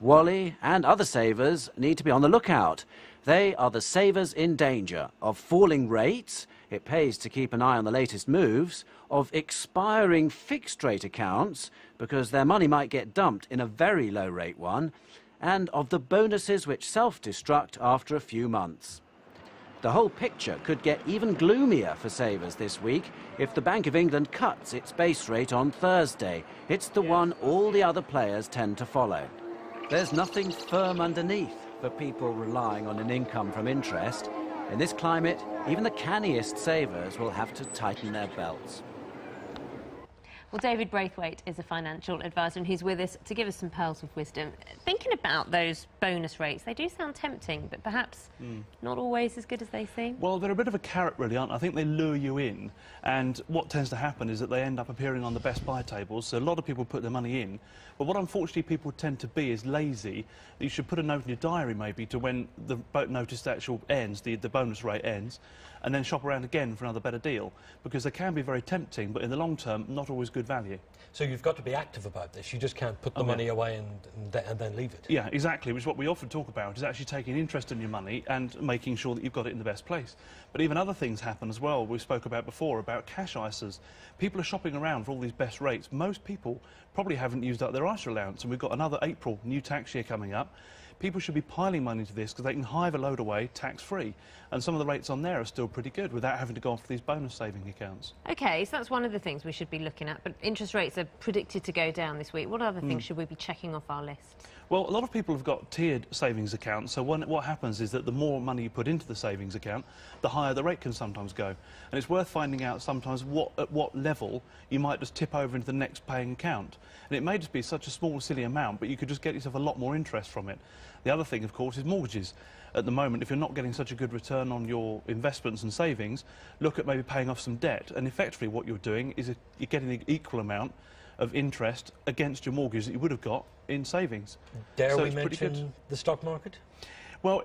Wally and other savers need to be on the lookout. They are the savers in danger of falling rates, it pays to keep an eye on the latest moves, of expiring fixed rate accounts because their money might get dumped in a very low rate one, and of the bonuses which self-destruct after a few months. The whole picture could get even gloomier for savers this week if the Bank of England cuts its base rate on Thursday. It's the one all the other players tend to follow. There's nothing firm underneath for people relying on an income from interest. In this climate, even the canniest savers will have to tighten their belts. Well, David Braithwaite is a financial advisor and he's with us to give us some pearls of wisdom. Thinking about those bonus rates, they do sound tempting, but perhaps not always as good as they seem. Well, they're a bit of a carrot, really, aren't they? I think they lure you in, and what tends to happen is that they end up appearing on the best buy tables, so a lot of people put their money in. But what unfortunately people tend to be is lazy. You should put a note in your diary, maybe, to when the notice actual ends, the bonus rate ends, and then shop around again for another better deal, because they can be very tempting, but in the long term, not always good value. So you've got to be active about this. You just can't put the money away and then leave it. Yeah, exactly, which is what we often talk about, is actually taking interest in your money and making sure that you've got it in the best place. But even other things happen as well. We spoke about before about cash ISAs. People are shopping around for all these best rates. Most people probably haven't used up their ISA allowance, and we've got another April new tax year coming up. People should be piling money into this because they can hive a load away tax-free. And some of the rates on there are still pretty good without having to go off these bonus saving accounts. OK, so that's one of the things we should be looking at. But interest rates are predicted to go down this week. What other things should we be checking off our list? Well, a lot of people have got tiered savings accounts, so what happens is that the more money you put into the savings account, the higher the rate can sometimes go. And it's worth finding out sometimes at what level you might just tip over into the next paying account. And it may just be such a small, silly amount, but you could just get yourself a lot more interest from it. The other thing, of course, is mortgages. At the moment, if you're not getting such a good return on your investments and savings, look at maybe paying off some debt. And effectively what you're doing is you're getting the equal amount of interest against your mortgage that you would have got in savings. Dare we mention the stock market? Well,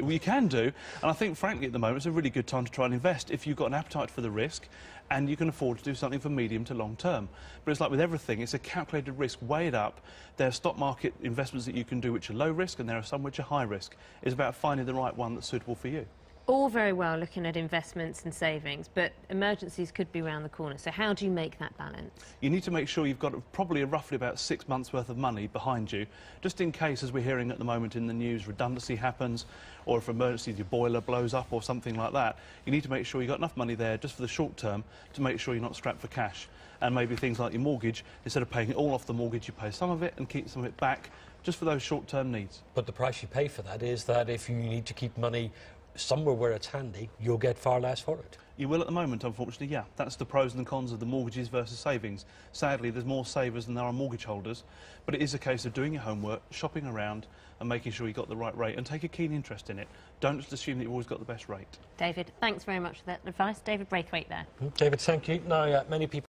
we can do, and I think, frankly, at the moment, it's a really good time to try and invest if you've got an appetite for the risk and you can afford to do something for medium to long term. But it's like with everything, it's a calculated risk, weigh it up. There are stock market investments that you can do which are low risk, and there are some which are high risk. It's about finding the right one that's suitable for you. All very well looking at investments and savings, but emergencies could be around the corner. So how do you make that balance? You need to make sure you've got probably roughly about 6 months' worth of money behind you, just in case, as we're hearing at the moment in the news, redundancy happens, or if emergency, your boiler blows up or something like that. You need to make sure you've got enough money there just for the short term to make sure you're not strapped for cash. And maybe things like your mortgage, instead of paying it all off the mortgage, you pay some of it and keep some of it back just for those short-term needs. But the price you pay for that is that if you need to keep money somewhere where it's handy, you'll get far less for it. You will at the moment, unfortunately, yeah. That's the pros and the cons of the mortgages versus savings. Sadly, there's more savers than there are mortgage holders, but it is a case of doing your homework, shopping around and making sure you've got the right rate and take a keen interest in it. Don't just assume that you've always got the best rate. David, thanks very much for that advice. David Braithwaite there. David, thank you. Now, many people